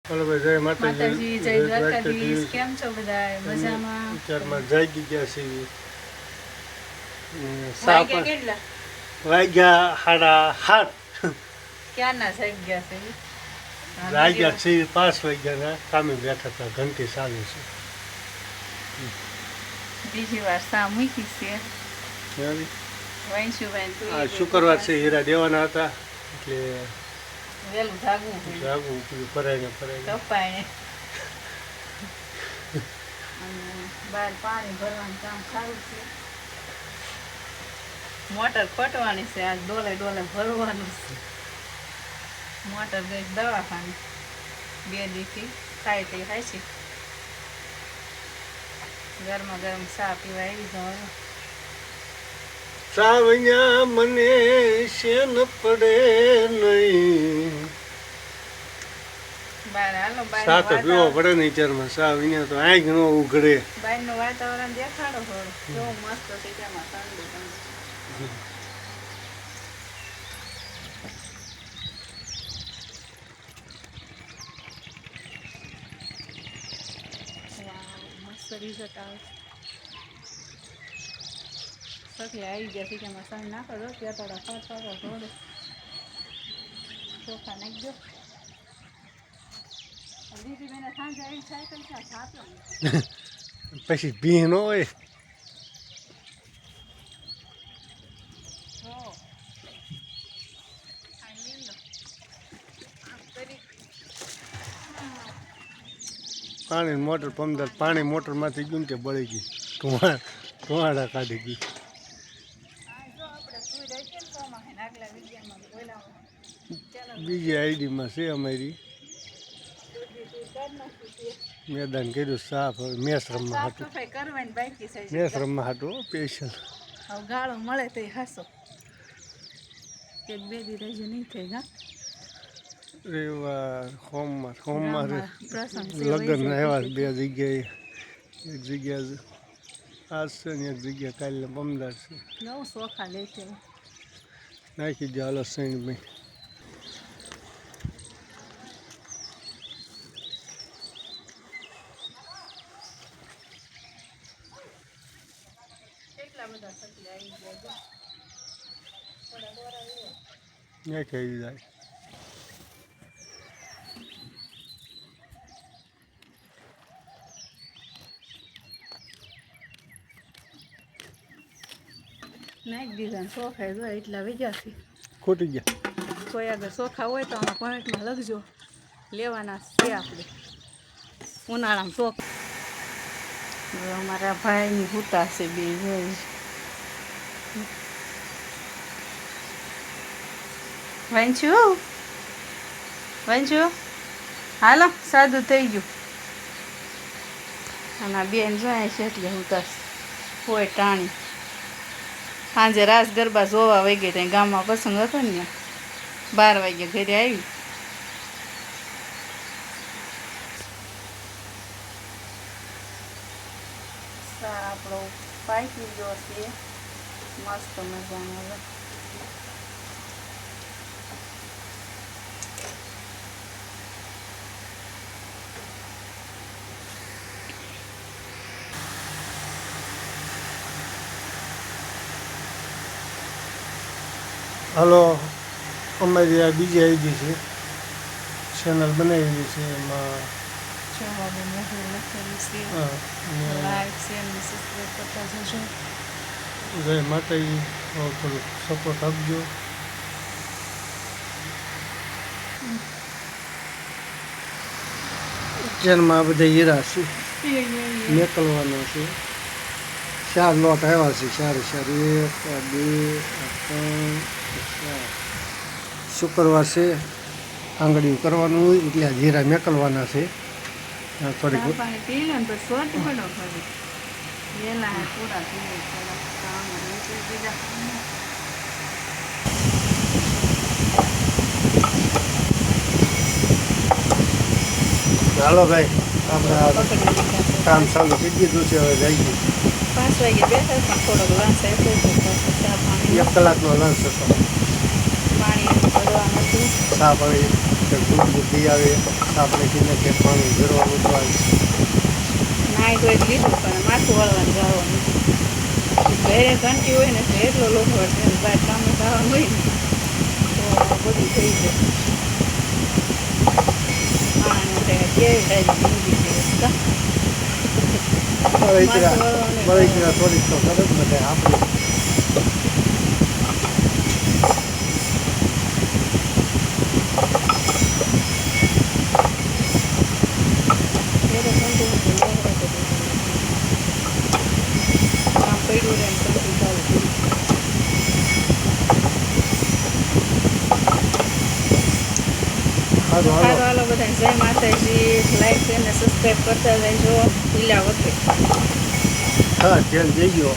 Hello भाई जय માતાજી જય દ્વારકાધીશ કેમ છો બધા મજામાં વિચારમાં જાગી ગયા છે વાગ્યા કેટલા વાગ્યા 7:30 ક્યારના જાગ્યા છે વાગ્યા છે 5 વાગ્યાના કામે બેઠા હતા ઘંટી ચાલુ છે બીજી વાર સા મૂકી છે આ શુક્રવાર છે હીરા દેવાના હતા એટલે વેલું જાગવું પરાઈને કપાય બહાર પાણી ભરવાનું કામ સારું છે મોટર ફટવાની છે આજ ડોલે ભરવાનું છે મોટર ગઈ દવાખાને 2 દીથી થાય તે થાય છે ગરમા ગરમ ચા પીવા આવી જવાનું સાવયા મને શેન પડે નહીં બહાર હાલો સાત પીવો પડે ને વિચારમાં સાવયા તો આંખ ન ઉઘડે બહારનું વાતાવરણ દેખાડો થોડું કેવું મસ્ત છે તેમાં ઠંડુ મસ્ત રિઝલ્ટ આવે સખી આવી ગયા છે કે એમાં સણ નાખો દો ત્યાં થોડા ફાટ થોડે ચોખા નાખજો દીદી બેને સાંજે આવી સાયકલ ક્યાં છાપ્યો પછી ભી ન હોય પાણી મોટર પંદર પાણી મોટરમાંથી ગયું કે બળી ગઈ ધુવાડા કાઢી ગઈ બીજી આઈડીમાં છે અમારી મેદાન કર્યું સાફ મેચ રમવા હાટું સ્પેશિયલ ગાળો મળે તો હાસો 1-2 દી રજી નહીં થઈ ગા રવિવાર સોમવાર લગ્ન આવ્યા 2 જગ્યાએ એક જગ્યા આજ છે ને એક જગ્યા કાલે બમદાર છે નવું સોખા લે છે નાખી દે હાલો સૈનભાઈ નાખી જાય નાખી દીધા સોખા જો એટલા વેજાથી ખોટી ગયા કોઈ અગર સોખા હોય તો આમાં પોઈન્ટમાં લખજો લેવાના છે આપણે ઉનાળામાં શોખ અમારા ભાઈની ભૂતા છે બે જોઈ વાંચ્યું હાલો સાદું થઈ ગયું અને આ બેન જોઈએ છે એટલે ભૂતા હોય ટાણી સાંજે રાસ ગરબા જોવા વહી ગઈ ત્યાં ગામમાં પ્રસંગ હતો ને 12 વાગે ઘરે આવી આપણો પાકી ગયો છે મસ્ત મજાનો હાલો અમારી આ બીજી આઈડી છે ચેનલ બનાવેલી છે એમાં જય માતાજી થોડુંક સપોર્ટ આપજો જેનમાં આ બધા હીરા છે મેકલવાનો છે 4 લોટ આવ્યા છે 4 1 2 3 શુક્રવાર છે આંગળીઓ કરવાનું હોય એટલે જીરા મેકલવાના છે થોડીક હાલો ભાઈ આપણે કામ ચાલુ થઈ દીધું છે હવે જઈ ગયું 5 વાગે બેઠા પણ થોડોક લંચ આપ્યો ચા પાણી 1 કલાકનો લંચ હતો પાણી ભરવાનું હતું ચા પાણી કે દૂધ બુદ્ધિ આવે આપણે કીને કે પાણી ભરવાનું તો આવે. નાઈ તો જ લીધું પણ માથું વળવાનું જવાનું ઘરે ઘંટી હોય ને તો એટલો લોકો છે બહાર કામે જવાનું હોય ને તો બધું થઈ જાય. કેવી તારી જિંદગી છે બળી થોડીક તો કરે જ બધા આપણે પડ્યું રહે કંઈ ચાલુ કર્યું. સારું સારું હાલો. હાલો બધા જય માતાજી. લાઈક અને સબસ્ક્રાઈબ કરતા જજો. લીલા વખતે હા ધ્યાન જઈ ગયો.